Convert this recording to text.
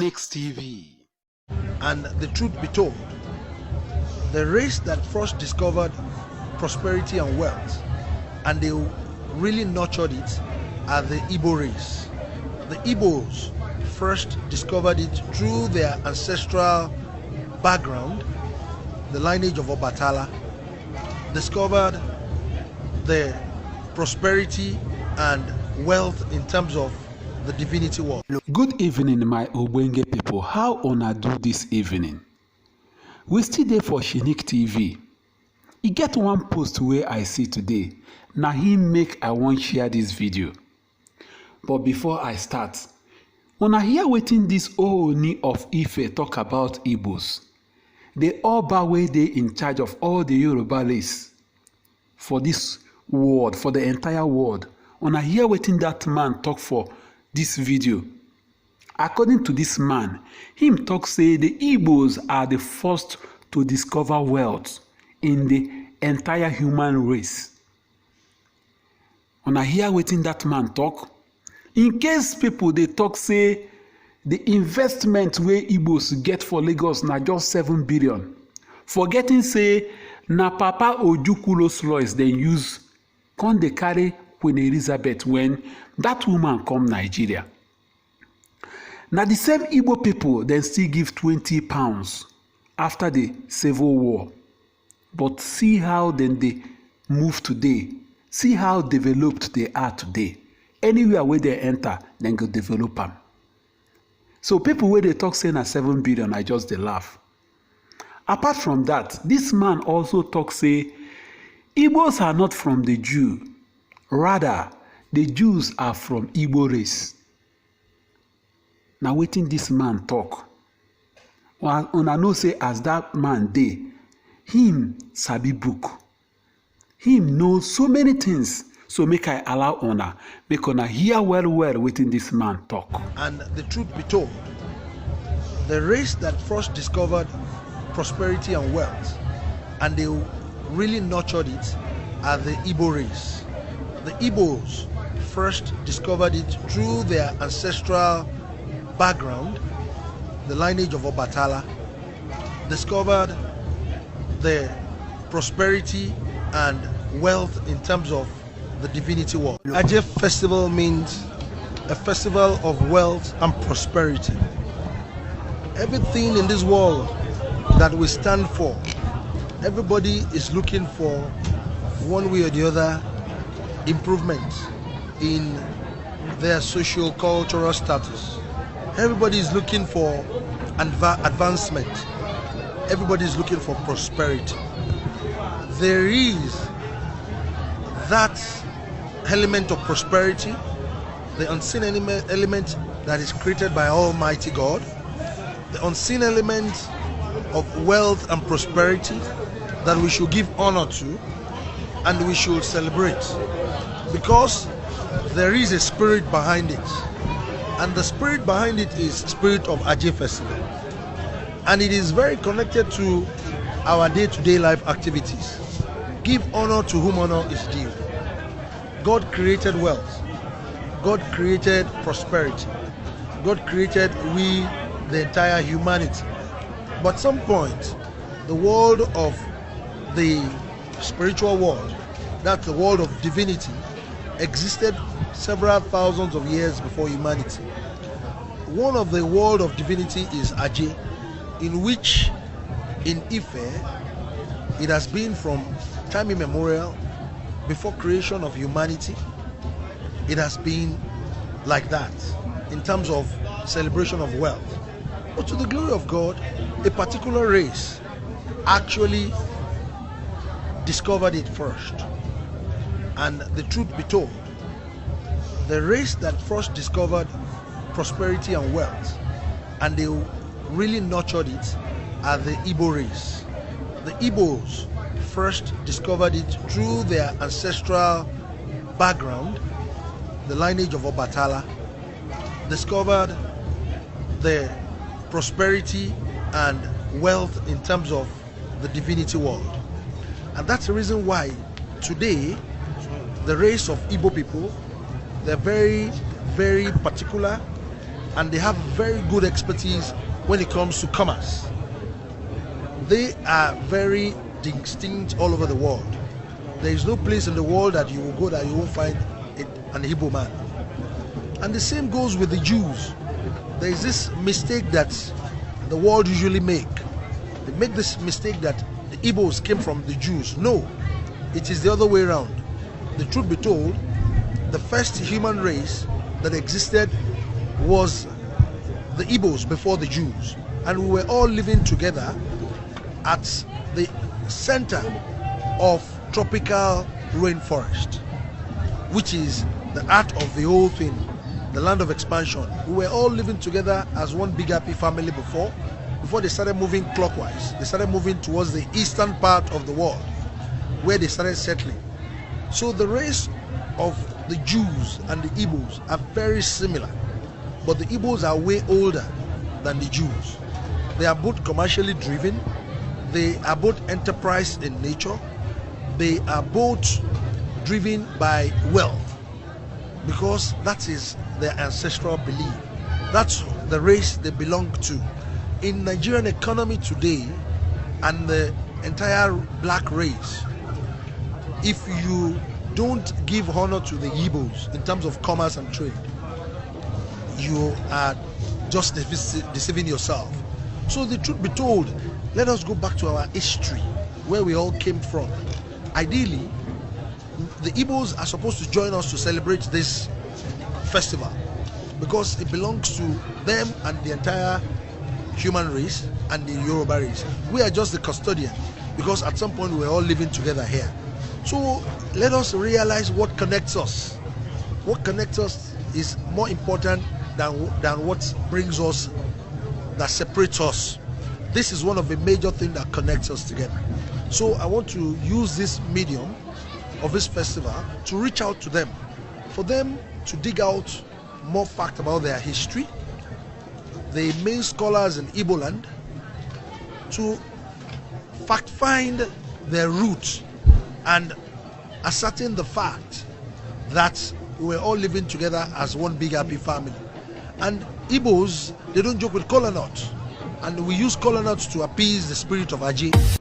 Phoenix TV. And the truth be told, the race that first discovered prosperity and wealth, and they really nurtured it, are the Igbo race. The Igbos first discovered it through their ancestral background. The lineage of Obatala discovered the prosperity and wealth in terms of the divinity world. Good evening, my Ogbenge people. How una do this evening? We still there for Phoenix TV. E get one post where I see today. Na him make I want share this video. But before I start, una hear wetin this Ooni of Ife talk about Igbos. The Oba wey dey in charge of all the Yoruba race for this world, for the entire world. Una hear wetin that man talk for this video. According to this man, him talk say the Igbos are the first to discover wealth in the entire human race. Una hear wetin that man talk? In case people dey talk say the investment wey Igbos get for Lagos na just 7 billion, forgetting say na Papa Ojukwu Rolls Royce dem use come dey carry Queen Elizabeth when that woman come Nigeria. Na the same Igbo people dem still give £20 after the Civil War. But see how dem dey move today. See how developed they are today. Anywhere where they enter, dem go develop am. So people wey dey talk say na 7 billion, I just dey laugh. Apart from that, this man also talk say Igbos are not from the Jew. Rather, the Jews are from Igbo race. Na wetin this man talk? Una know say as that man dey, him sabi book. Him know so many things. So make I allow una, make una hear well wetin this man talk. And the truth be told, the race that first discovered prosperity and wealth, and they really nurtured it, are the Igbo race. The Igbos first discovered it through their ancestral background. The lineage of Obatala discovered the prosperity and wealth in terms of the divinity world. Ajay festival means a festival of wealth and prosperity. Everything in this world that we stand for, everybody is looking for one way or the other improvement in their socio-cultural status. Everybody is looking for advancement. Everybody is looking for prosperity. There is that element of prosperity, the unseen element that is created by Almighty God, the unseen element of wealth and prosperity that we should give honor to and we should celebrate, because there is a spirit behind it, and the spirit behind it is spirit of Ajay festival, and it is very connected to our day-to-day life activities. Give honor to whom honor is due. God created wealth. God created prosperity. God created we, the entire humanity. But at some point, the world of the spiritual world, that's the world of divinity, existed several thousands of years before humanity. One of the world of divinity is Ajay, in which in Ife, it has been from time immemorial, before creation of humanity, it has been like that in terms of celebration of wealth. But to the glory of God, a particular race actually discovered it first. And the truth be told, the race that first discovered prosperity and wealth, and they really nurtured it, are the Igbo race. The Igbos first discovered it through their ancestral background. The lineage of Obatala discovered the prosperity and wealth in terms of the divinity world. And that's the reason why today the race of Igbo people, they're very, very particular and they have very good expertise when it comes to commerce. They are very distinct all over the world. There is no place in the world that you will go that you won't find an Igbo man. And the same goes with the Jews. There is this mistake that the world usually make. They make this mistake that the Igbos came from the Jews. No, it is the other way around. The truth be told, the first human race that existed was the Igbos before the Jews. And we were all living together at the center of tropical rainforest, which is the heart of the whole thing, the land of expansion. We were all living together as one big happy family before they started moving clockwise. They started moving towards the eastern part of the world where they started settling. So the race of the Jews and the Igbos are very similar, but the Igbos are way older than the Jews. They are both commercially driven. They are both enterprise in nature. They are both driven by wealth, because that is their ancestral belief. That's the race they belong to. In Nigerian economy today and the entire black race, if you don't give honor to the Igbos in terms of commerce and trade, you are just deceiving yourself. So the truth be told, let us go back to our history, where we all came from. Ideally, the Igbos are supposed to join us to celebrate this festival because it belongs to them and the entire human race and the Yoruba race. We are just the custodian because at some point we were all living together here. So let us realize what connects us. What connects us is more important than what brings us, that separates us. This is one of the major things that connects us together. So I want to use this medium of this festival to reach out to them, for them to dig out more facts about their history, the main scholars in Igbo land, to fact find their roots and ascertain the fact that we're all living together as one big happy family. And Igbos, they don't joke with kola nuts, and we use kola nuts to appease the spirit of Ajay.